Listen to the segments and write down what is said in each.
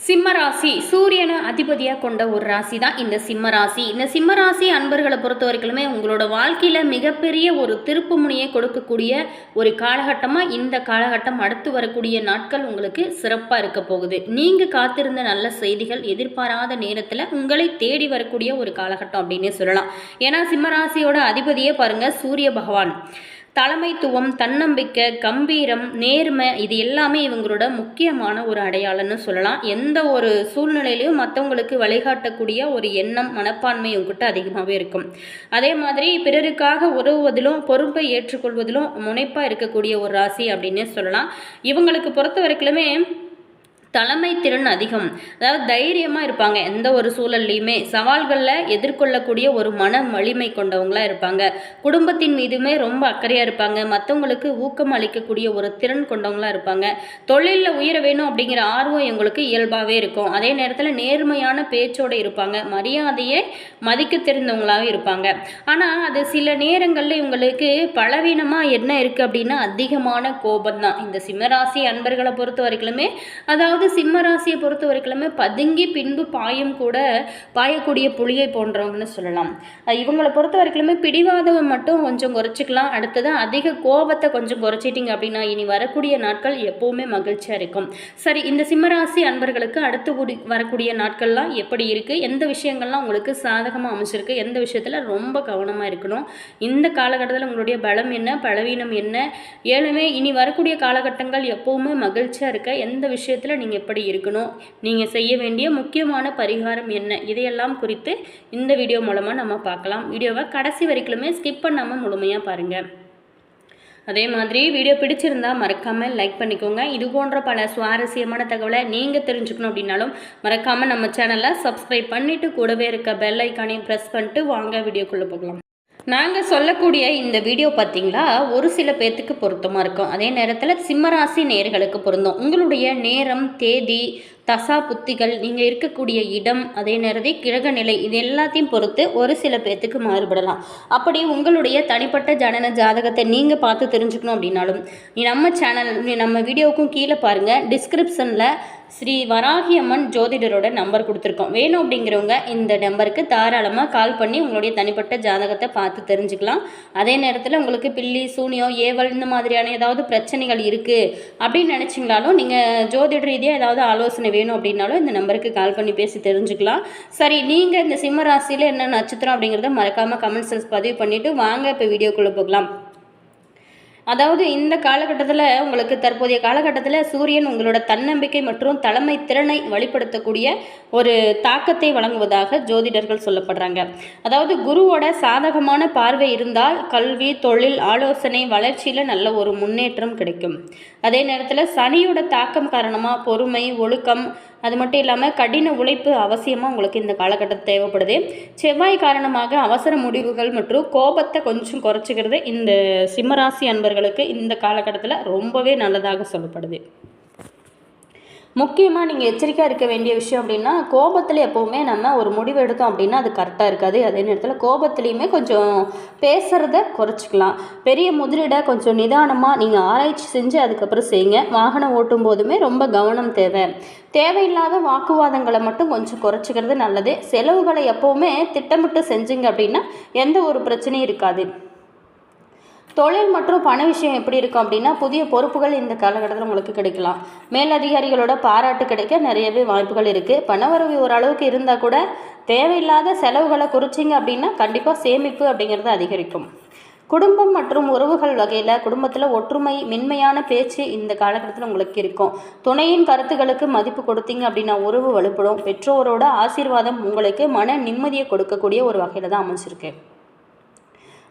சிம்ம ராசி சூரியனை அதிபதியாக கொண்ட ஒரு ராசி தான் இந்த சிம்ம ராசி. இந்த சிம்ம ராசி அன்பர்களை பொறுத்த வரைக்குமே உங்களோட வாழ்க்கையில் மிகப்பெரிய ஒரு திருப்பு முனையை கொடுக்கக்கூடிய ஒரு காலகட்டமாக இந்த காலகட்டம் அடுத்து வரக்கூடிய நாட்கள் உங்களுக்கு சிறப்பாக இருக்க போகுது. நீங்கள் காத்திருந்த நல்ல செய்திகள் எதிர்பாராத நேரத்தில் உங்களை தேடி வரக்கூடிய ஒரு காலகட்டம் அப்படின்னு சொல்லலாம். ஏன்னா சிம்ம ராசியோட அதிபதியே பாருங்கள் சூரிய பகவான். தலைமைத்துவம், தன்னம்பிக்கை, கம்பீரம், நேர்மை இது எல்லாமே இவங்களோட முக்கியமான ஒரு அடையாளம்னு சொல்லலாம். எந்த ஒரு சூழ்நிலையிலையும் மற்றவங்களுக்கு வழிகாட்டக்கூடிய ஒரு எண்ணம், மனப்பான்மை இவங்ககிட்ட அதிகமாகவே இருக்கும். அதே மாதிரி பிறருக்காக உதவுவதிலும் பொறுப்பை ஏற்றுக்கொள்வதிலும் முனைப்பாக இருக்கக்கூடிய ஒரு ராசி அப்படின்னே சொல்லலாம். இவங்களுக்கு பொறுத்த வரைக்குமே தலைமை திறன் அதிகம். அதாவது தைரியமாக இருப்பாங்க. எந்த ஒரு சூழல்லையுமே சவால்களில் எதிர்கொள்ளக்கூடிய ஒரு மன வலிமை கொண்டவங்களாக இருப்பாங்க. குடும்பத்தின் மீதுமே ரொம்ப அக்கறையாக இருப்பாங்க. மற்றவங்களுக்கு ஊக்கம் அளிக்கக்கூடிய ஒரு திறன் கொண்டவங்களாக இருப்பாங்க. தொழிலில் உயர வேணும் அப்படிங்கிற ஆர்வம் இவங்களுக்கு இயல்பாகவே இருக்கும். அதே நேரத்தில் நேர்மையான பேச்சோடு இருப்பாங்க. மரியாதையை மதிக்க தெரிந்தவங்களாகவே இருப்பாங்க. ஆனால் அது சில நேரங்களில் இவங்களுக்கு பலவீனமாக என்ன இருக்குது அப்படின்னா அதிகமான கோபம் தான். இந்த சிம்மராசி அன்பர்களை பொறுத்த வரைக்குமே அதாவது சிம்ம ராசியை பொறுத்த வரைக்குமே பதுங்கி பின்பு பாயக்கூடிய புலியை போன்றவங்கன்னு சொல்லலாம். இவங்களை பொறுத்த வரைக்குமே பிடிவாதம் மட்டும் கொஞ்சம் குறைச்சிக்கலாம். அடுத்தது அதிக கோபத்தை கொஞ்சம் குறைச்சிட்டிங்க அப்படின்னா இனி வரக்கூடிய நாட்கள் எப்பவுமே மகிழ்ச்சியாக இருக்கும். சரி, இந்த சிம்மராசி அன்பர்களுக்கு அடுத்து வரக்கூடிய நாட்கள்லாம் எப்படி இருக்குது, எந்த விஷயங்கள்லாம் உங்களுக்கு சாதகமாக அமைச்சிருக்கு, எந்த விஷயத்தில் ரொம்ப கவனமாக இருக்கணும், இந்த காலகட்டத்தில் உங்களுடைய பலம் என்ன, பலவீனம் என்ன, ஏழுமே இனி வரக்கூடிய காலகட்டங்கள் எப்பவுமே மகிழ்ச்சியாக இருக்க எந்த விஷயத்தில் நீங்கள் எப்படி இருக்கணும், நீங்கள் செய்ய வேண்டிய முக்கியமான பரிகாரம் என்ன, இதையெல்லாம் குறித்து இந்த வீடியோ மூலமாக நம்ம பார்க்கலாம். வீடியோவை கடைசி வரைக்குமே ஸ்கிப் பண்ணாமல் முழுமையாக பாருங்கள். அதே மாதிரி வீடியோ பிடிச்சிருந்தா மறக்காமல் லைக் பண்ணிக்கோங்க. இது போன்ற பல சுவாரஸ்யமான தகவலை நீங்கள் தெரிஞ்சுக்கணும் அப்படின்னாலும் மறக்காமல் நம்ம சேனலை சப்ஸ்கிரைப் பண்ணிவிட்டு கூடவே இருக்க பெல் ஐக்கானையும் ப்ரெஸ் பண்ணிட்டு வாங்க வீடியோக்குள்ளே போகலாம். நாங்கள் சொல்லக்கூடிய இந்த வீடியோ பார்த்தீங்களா ஒரு சில பேர்த்துக்கு பொருத்தமாக இருக்கும். அதே நேரத்தில் சிம்மராசி நேர்களுக்கு பொருந்தும். உங்களுடைய நேரம், தேதி, தசா புத்திகள், நீங்கள் இருக்கக்கூடிய இடம், அதே நேரத்தில் கிரக நிலை இது எல்லாத்தையும் பொறுத்து ஒரு சில பேர்த்துக்கு மாறுபடலாம். அப்படி உங்களுடைய தனிப்பட்ட ஜனன ஜாதகத்தை நீங்கள் பார்த்து தெரிஞ்சுக்கணும் அப்படின்னாலும் நம்ம சேனல் நம்ம வீடியோவுக்கும் கீழே பாருங்கள், டிஸ்கிரிப்ஷனில் ஸ்ரீ வராகி அம்மன் ஜோதிடரோட நம்பர் கொடுத்துருக்கோம். வேணும் அப்படிங்கிறவங்க இந்த நம்பருக்கு தாராளமாக கால் பண்ணி உங்களுடைய தனிப்பட்ட ஜாதகத்தை பார்த்து தெரிஞ்சுக்கலாம். அதே நேரத்தில் உங்களுக்கு பில்லி, சூனியம், ஏவல் இந்த மாதிரியான ஏதாவது பிரச்சனைகள் இருக்குது அப்படின்னு நினச்சிங்களாலும் நீங்கள் ஜோதிட ரீதியாக ஏதாவது ஆலோசனை வேணும் அப்படின்னாலும் இந்த நம்பருக்கு கால் பண்ணி பேசி தெரிஞ்சுக்கலாம். சரி, நீங்கள் இந்த சிம்ம ராசியில் என்ன நட்சத்திரம் அப்படிங்கிறத மறக்காமல் கமெண்ட்ஸ் பதிவு பண்ணிவிட்டு வாங்க இப்போ வீடியோக்குள்ளே போகலாம். அதாவது இந்த காலகட்டத்தில் உங்களுக்கு தற்போதைய காலகட்டத்தில் சூரியன் உங்களோட தன்னம்பிக்கை மற்றும் தலைமை திறனை வெளிப்படுத்தக்கூடிய ஒரு தாக்கத்தை வழங்குவதாக ஜோதிடர்கள் சொல்லப்படுறாங்க. அதாவது குருவோட சாதகமான பார்வை இருந்தால் கல்வி, தொழில், ஆலோசனை, வளர்ச்சியில் நல்ல ஒரு முன்னேற்றம் கிடைக்கும். அதே நேரத்தில் சனியோட தாக்கம் காரணமாக பொறுமை, ஒழுக்கம், அது மட்டும் இல்லாமல் கடின உழைப்பு அவசியமாக உங்களுக்கு இந்த காலகட்டத்தில் தேவைப்படுது. செவ்வாய் காரணமாக அவசர முடிவுகள் மற்றும் கோபத்தை கொஞ்சம் குறைச்சிக்கிறது இந்த சிம்மராசி அன்பர்களுக்கு இந்த காலகட்டத்தில் ரொம்பவே நல்லதாக சொல்லப்படுது. முக்கியமாக நீங்கள் எச்சரிக்கையாக இருக்க வேண்டிய விஷயம் அப்படின்னா கோபத்தில் எப்போவுமே நம்ம ஒரு முடிவு எடுத்தோம் அப்படின்னா அது கரெக்டாக இருக்காது. அதே நேரத்தில் கோபத்துலேயுமே கொஞ்சம் பேசுகிறத குறைச்சிக்கலாம். பெரிய முதலீடை கொஞ்சம் நிதானமாக நீங்கள் ஆராய்ச்சி செஞ்சு அதுக்கப்புறம் செய்யுங்க. வாகனம் ஓட்டும் போதுமே ரொம்ப கவனம் தேவை. தேவையில்லாத வாக்குவாதங்களை மட்டும் கொஞ்சம் குறைச்சிக்கிறது நல்லது. செலவுகளை எப்போவுமே திட்டமிட்டு செஞ்சுங்க அப்படின்னா எந்த ஒரு பிரச்சனையும் இருக்காது. தொழில் மற்றும் பண விஷயம் எப்படி இருக்கும் அப்படின்னா புதிய பொறுப்புகள் இந்த காலகட்டத்தில் உங்களுக்கு கிடைக்கலாம். மேலதிகாரிகளோட பாராட்டு கிடைக்க நிறையவே வாய்ப்புகள் இருக்குது. பணவரவு ஓரளவுக்கு இருந்தால் கூட தேவையில்லாத செலவுகளை குறைச்சிங்க அப்படின்னா கண்டிப்பாக சேமிப்பு அப்படிங்கிறது அதிகரிக்கும். குடும்பம் மற்றும் உறவுகள் வகையில் குடும்பத்தில் ஒற்றுமை, மென்மையான பேச்சு இந்த காலகட்டத்தில் உங்களுக்கு இருக்கும். துணையின் கருத்துக்களுக்கு மதிப்பு கொடுத்தீங்க அப்படின்னா உறவு வலுப்படும். பெற்றோரோட ஆசீர்வாதம் உங்களுக்கு மன நிம்மதியை கொடுக்கக்கூடிய ஒரு வகையில் தான் அமைச்சிருக்கு.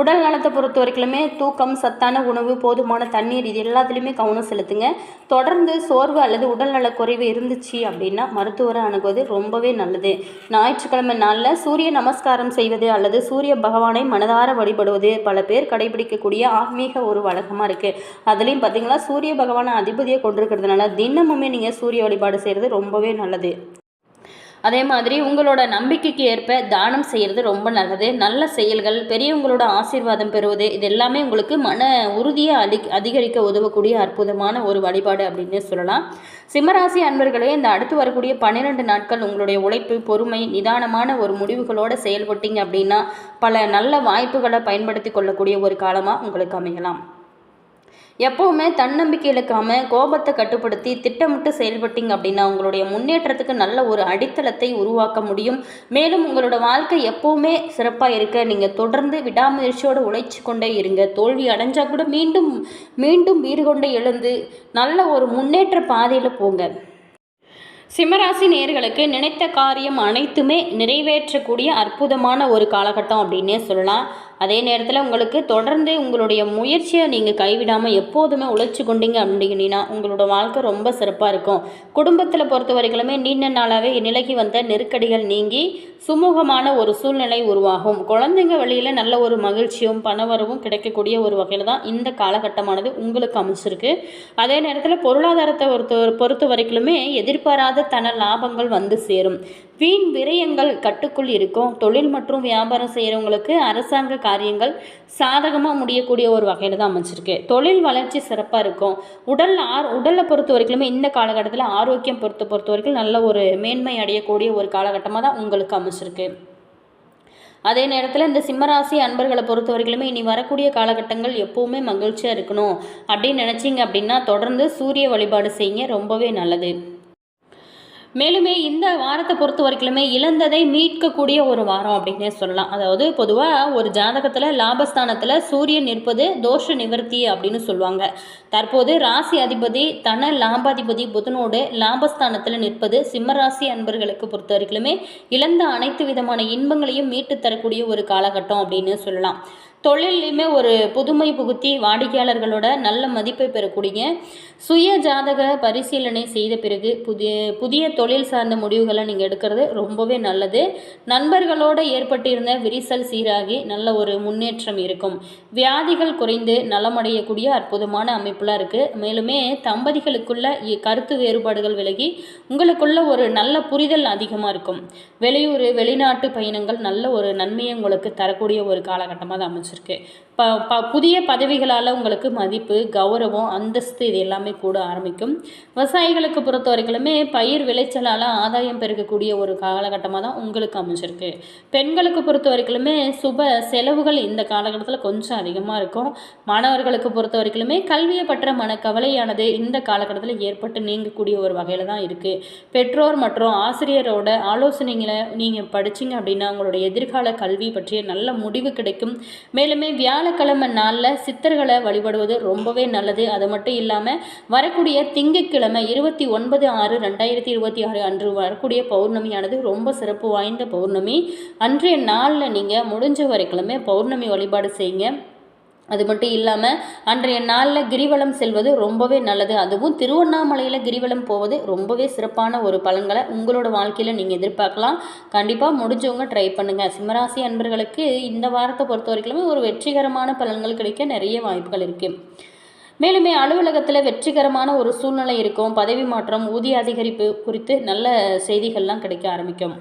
உடல் நலத்தை பொறுத்த வரைக்குமே தூக்கம், சத்தான உணவு, போதுமான தண்ணீர் இது எல்லாத்துலேயுமே கவனம் செலுத்துங்க. தொடர்ந்து சோர்வு அல்லது உடல்நல குறைவு இருந்துச்சு அப்படின்னா மருத்துவரை அணுகுவது ரொம்பவே நல்லது. ஞாயிற்றுக்கிழமை நாளில் சூரிய நமஸ்காரம் செய்வது அல்லது சூரிய பகவானை மனதார வழிபடுவது பல பேர் கடைபிடிக்கக்கூடிய ஆன்மீக ஒரு வழக்கமாக இருக்குது. அதுலேயும் பார்த்தீங்கன்னா சூரிய பகவானை அதிபதியை கொண்டிருக்கிறதுனால தினமுமே நீங்கள் சூரிய வழிபாடு செய்கிறது ரொம்பவே நல்லது. அதே மாதிரி உங்களோட நம்பிக்கைக்கு ஏற்ப தானம் செய்கிறது ரொம்ப நல்லது. நல்ல செயல்கள், பெரியவங்களோட ஆசீர்வாதம் பெறுவது, இது எல்லாமே உங்களுக்கு மன உறுதியை அதிகரிக்க உதவக்கூடிய அற்புதமான ஒரு வழிபாடு அப்படின்னு சொல்லலாம். சிம்மராசி அன்பர்களே, இந்த அடுத்து வரக்கூடிய 12 நாட்கள் உங்களுடைய உழைப்பு, பொறுமை, நிதானமான ஒரு முடிவுகளோடு செயல்பட்டீங்க அப்படின்னா பல நல்ல வாய்ப்புகளை பயன்படுத்தி கொள்ளக்கூடிய ஒரு காலமாக உங்களுக்கு அமையலாம். எப்போவுமே தன்னம்பிக்கை இழக்காமல் கோபத்தை கட்டுப்படுத்தி திட்டமிட்டு செயல்பட்டீங்க அப்படின்னா உங்களுடைய முன்னேற்றத்துக்கு நல்ல ஒரு அடித்தளத்தை உருவாக்க முடியும். மேலும் உங்களோட வாழ்க்கை எப்போவுமே சிறப்பாக இருக்க நீங்கள் தொடர்ந்து விடாமுயற்சியோடு உழைச்சி கொண்டே இருங்க. தோல்வி அடைஞ்சால் கூட மீண்டும் மீண்டும் வீறு கொண்டே எழுந்து நல்ல ஒரு முன்னேற்ற பாதையில் போங்க. சிம்மராசி நேயர்களுக்கு நினைத்த காரியம் அனைத்துமே நிறைவேற்றக்கூடிய அற்புதமான ஒரு காலகட்டம் அப்படின்னே சொல்லலாம். அதே நேரத்தில் உங்களுக்கு தொடர்ந்து உங்களுடைய முயற்சியை நீங்கள் கைவிடாமல் எப்போதுமே உழைச்சி கொண்டீங்க அப்படின்னா உங்களோட வாழ்க்கை ரொம்ப சிறப்பாக இருக்கும். குடும்பத்தில் பொறுத்த வரைக்குமே நீண்ட நாளாகவே நிலைக்கு வந்த நெருக்கடிகள் நீங்கி சுமூகமான ஒரு சூழ்நிலை உருவாகும். குழந்தைங்க வழியில் நல்ல ஒரு மகிழ்ச்சியும் பணவரவும் கிடைக்கக்கூடிய ஒரு வகையில் தான் இந்த காலகட்டமானது உங்களுக்கு அமைச்சிருக்கு. அதே நேரத்தில் பொருளாதாரத்தை பொறுத்த வரைக்குமே எதிர்பாராத தன லாபங்கள் வந்து சேரும். வீண் விரயங்கள் கட்டுக்குள் இருக்கும். தொழில் மற்றும் வியாபாரம் செய்கிறவங்களுக்கு அரசாங்க காரியங்கள் சாதகமாக முடியக்கூடிய ஒரு வகையில் தான் அமைச்சிருக்கு. தொழில் வளர்ச்சி சிறப்பாக இருக்கும். உடலை பொறுத்த வரைக்குமே இந்த காலகட்டத்தில் ஆரோக்கியம் பொறுத்த வரைக்கும் நல்ல ஒரு மேன்மை அடையக்கூடிய ஒரு காலகட்டமாக தான் உங்களுக்கு அமைச்சிருக்கு. அதே நேரத்தில் இந்த சிம்மராசி அன்பர்களை பொறுத்த வரைக்குமே இனி வரக்கூடிய காலகட்டங்கள் எப்போவுமே மகிழ்ச்சியாக இருக்கணும் அப்படின்னு நினச்சிங்க அப்படின்னா தொடர்ந்து சூரிய வழிபாடு செய்யுங்க, ரொம்பவே நல்லது. மேலுமே இந்த வாரத்தை பொறுத்த வரைக்குமே இழந்ததை மீட்கக்கூடிய ஒரு வாரம் அப்படின்னே சொல்லலாம். அதாவது பொதுவாக ஒரு ஜாதகத்தில் லாபஸ்தானத்தில் சூரியன் நிற்பது தோஷ நிவர்த்தி அப்படின்னு சொல்லுவாங்க. தற்போது ராசி அதிபதி தன லாபாதிபதி புதனோடு லாபஸ்தானத்தில் நிற்பது சிம்மராசி அன்பர்களுக்கு பொறுத்த வரைக்குமே இழந்த அனைத்து விதமான இன்பங்களையும் மீட்டு தரக்கூடிய ஒரு காலகட்டம் அப்படின்னு சொல்லலாம். தொழிலையுமே ஒரு புதுமை புகுத்தி வாடிக்கையாளர்களோட நல்ல மதிப்பை பெறக்கூடிய சுய ஜாதக பரிசீலனை செய்த பிறகு புதிய தொழில் சார்ந்த முடிவுகளை நீங்கள் எடுக்கிறது ரொம்பவே நல்லது. நண்பர்களோடு ஏற்பட்டிருந்த விரிசல் சீராகி நல்ல ஒரு முன்னேற்றம் இருக்கும். வியாதிகள் குறைந்து நலமடையக்கூடிய அற்புதமான அமைப்புலாம் இருக்குது. மேலுமே தம்பதிகளுக்குள்ள கருத்து வேறுபாடுகள் விலகி உங்களுக்குள்ள ஒரு நல்ல புரிதல் அதிகமாக இருக்கும். வெளியூர் வெளிநாட்டு பயணங்கள் நல்ல ஒரு நன்மையை உங்களுக்கு தரக்கூடிய ஒரு காலகட்டமாக தான் அமைச்சிருக்கு. புதிய பதவிகளால் உங்களுக்கு மதிப்பு, கௌரவம், அந்தஸ்து இது எல்லாமே கூட ஆரம்பிக்கும். விவசாயிகளுக்கு பொறுத்த வரைக்குமே பயிர் விளைச்சலால் ஆதாயம் பெருக்கக்கூடிய ஒரு காலகட்டமாக தான் உங்களுக்கு அமைச்சிருக்கு. பெண்களுக்கு பொறுத்த வரைக்குமே சுப செலவுகள் இந்த காலகட்டத்தில் கொஞ்சம் அதிகமாக இருக்கும். மாணவர்களுக்கு பொறுத்த வரைக்குமே கல்வியை பற்ற மனக்கவலையானது இந்த காலகட்டத்தில் ஏற்பட்டு நீங்கக்கூடிய ஒரு வகையில் தான் இருக்குது. பெற்றோர் மற்றும் ஆசிரியரோட ஆலோசனைகளை நீங்கள் படிச்சிங்க அப்படின்னா உங்களுடைய எதிர்கால கல்வி பற்றிய நல்ல முடிவு கிடைக்கும். மேலுமே வியாழக்கிழமை நாளில் சித்தர்களை வழிபடுவது ரொம்பவே நல்லது. அது மட்டும் இல்லாமல் வரக்கூடிய திங்கட்கிழமை 29/6/2026 அன்று வரக்கூடிய பௌர்ணமியானது ரொம்ப சிறப்பு வாய்ந்த பௌர்ணமி. அன்றைய நாளில் நீங்கள் முடிஞ்ச வரைக்குமே பௌர்ணமி வழிபாடு செய்யுங்க. அது மட்டும் இல்லாமல் அன்றைய நாளில் கிரிவலம் செல்வது ரொம்பவே நல்லது. அதுவும் திருவண்ணாமலையில் கிரிவலம் போவது ரொம்பவே சிறப்பான ஒரு பலன்களை உங்களோட வாழ்க்கையில் நீங்கள் எதிர்பார்க்கலாம். கண்டிப்பாக முடிஞ்சவங்க ட்ரை பண்ணுங்கள். சிம்மராசி அன்பர்களுக்கு இந்த வாரத்தை பொறுத்த வரைக்குமே ஒரு வெற்றிகரமான பலன்கள் கிடைக்க நிறைய வாய்ப்புகள் இருக்குது. மேலுமே அலுவலகத்தில் வெற்றிகரமான ஒரு சூழ்நிலை இருக்கும். பதவி மாற்றம், ஊதிய அதிகரிப்பு குறித்து நல்ல செய்திகள்லாம் கிடைக்க ஆரம்பிக்கும்.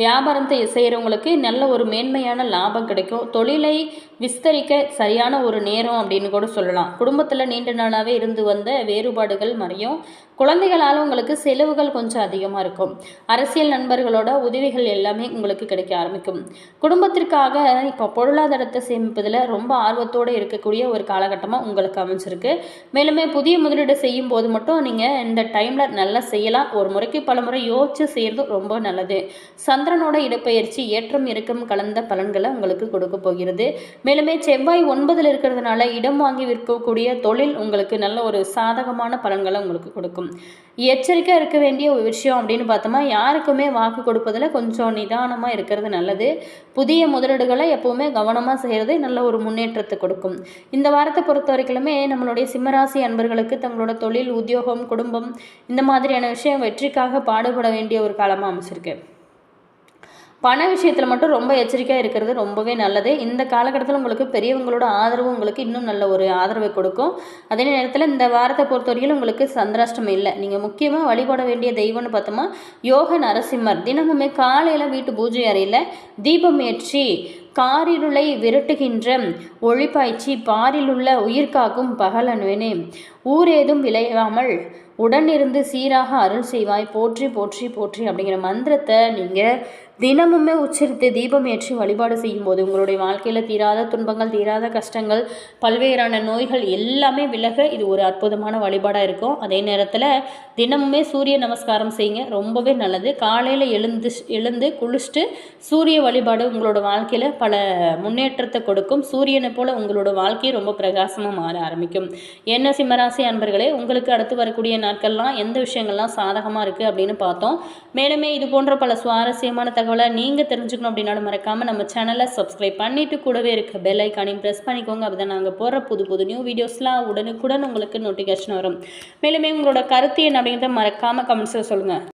வியாபாரத்தை செய்கிறவங்களுக்கு நல்ல ஒரு மேன்மையான லாபம் கிடைக்கும். தொழிலை விஸ்தரிக்க சரியான ஒரு நேரம் அப்படின்னு கூட சொல்லலாம். குடும்பத்தில் நீண்ட நாளாகவே இருந்து வந்த வேறுபாடுகள் மறையும். குழந்தைகளால் உங்களுக்கு செலவுகள் கொஞ்சம் அதிகமாக இருக்கும். அரசியல் நண்பர்களோட உதவிகள் எல்லாமே உங்களுக்கு கிடைக்க ஆரம்பிக்கும். குடும்பத்திற்காக இப்போ பொருளாதாரத்தை சேமிப்பதில் ரொம்ப ஆர்வத்தோடு இருக்கக்கூடிய ஒரு காலகட்டமாக உங்களுக்கு அமைஞ்சிருக்கு. மேலுமே புதிய முதலீடு செய்யும் போது மட்டும் நீங்கள் இந்த டைமில் நல்லா செய்யலாம். ஒரு முறைக்கு பல முறை யோசித்து செய்கிறது ரொம்ப நல்லது. சந்திரனோட இடப்பெயர்ச்சி ஏற்றம் இறக்கம் கலந்த பலன்களை உங்களுக்கு கொடுக்க போகிறது. மேலுமே செவ்வாய் 9 இருக்கிறதுனால இடம் வாங்கி விற்கக்கூடிய தொழில் உங்களுக்கு நல்ல ஒரு சாதகமான பலன்களை உங்களுக்கு கொடுக்கும். எச்சரிக்கையாக இருக்க வேண்டிய ஒரு விஷயம் அப்படின்னு பார்த்தோமா, யாருக்குமே வாக்கு கொடுப்பதில் கொஞ்சம் நிதானமாக இருக்கிறது நல்லது. புதிய முதலீடுகளை எப்போவுமே கவனமாக செய்கிறது நல்ல ஒரு முன்னேற்றத்தை கொடுக்கும். இந்த வாரத்தை பொறுத்த வரைக்குமே நம்மளுடைய சிம்மராசி அன்பர்களுக்கு தங்களோட தொழில், உத்தியோகம், குடும்பம் இந்த மாதிரியான விஷயம் வெற்றிக்காக பாடுபட வேண்டிய ஒரு காலமாக அமைச்சிருக்கு. பண விஷயத்தில் மட்டும் ரொம்ப எச்சரிக்கையாக இருக்கிறது ரொம்பவே நல்லது. இந்த காலகட்டத்தில் உங்களுக்கு பெரியவங்களோட ஆதரவு உங்களுக்கு இன்னும் நல்ல ஒரு ஆதரவை கொடுக்கும். அதே நேரத்தில் இந்த வாரத்தை பொறுத்தவரையிலும் உங்களுக்கு சந்திராஷ்டமம் இல்லை. நீங்கள் முக்கியமாக வழிபட வேண்டிய தெய்வம்னு பார்த்தோமா யோக நரசிம்மர். தினமுமே காலையில் வீட்டு பூஜை அறையில் தீபம் ஏற்றி காரிருளை விரட்டுகின்ற ஒளிப்பாய்ச்சி பாரிலுள்ள உயிர்காக்கும் பகலன்வேனே ஊரேதும் விளையாமல் உடனிருந்து சீராக அருள் செய்வாய் போற்றி போற்றி போற்றி அப்படிங்கிற மந்திரத்தை நீங்கள் தினமுமே உச்சரித்து தீபம் ஏற்றி வழிபாடு செய்யும்போது உங்களுடைய வாழ்க்கையில் தீராத துன்பங்கள், தீராத கஷ்டங்கள், பல்வேறான நோய்கள் எல்லாமே விலக இது ஒரு அற்புதமான வழிபாடாக இருக்கும். அதே நேரத்தில் தினமுமே சூரிய நமஸ்காரம் செய்யுங்க, ரொம்பவே நல்லது. காலையில் எழுந்து குளிச்சுட்டு சூரிய வழிபாடு உங்களோட வாழ்க்கையில் பல முன்னேற்றத்தை கொடுக்கும். சூரியனை போல் உங்களோட வாழ்க்கையை ரொம்ப பிரகாசமாக மாற ஆரம்பிக்கும். என்ன சிம்மராசி அன்பர்களே, உங்களுக்கு அடுத்து வரக்கூடிய நாட்கள்லாம் எந்த விஷயங்கள்லாம் சாதகமாக இருக்குது அப்படின்னு பார்த்தோம். மேலுமே இது போன்ற பல சுவாரஸ்யமான தகவலை நீங்கள் தெரிஞ்சுக்கணும் அப்படின்னாலும் மறக்காமல் நம்ம சேனலை சப்ஸ்கிரைப் பண்ணிவிட்டு கூடவே இருக்க பெல் ஐக்கானையும் ப்ரெஸ் பண்ணிக்கோங்க. அப்போ தான் நாங்கள் போடுற புது நியூ வீடியோஸ்லாம் உடனுக்குடன் உங்களுக்கு நோட்டிஃபிகேஷன் வரும். மேலுமே உங்களோட கருத்து என்ன அப்படிங்கிறத மறக்காமல் கமெண்ட்ஸில் சொல்லுங்கள்.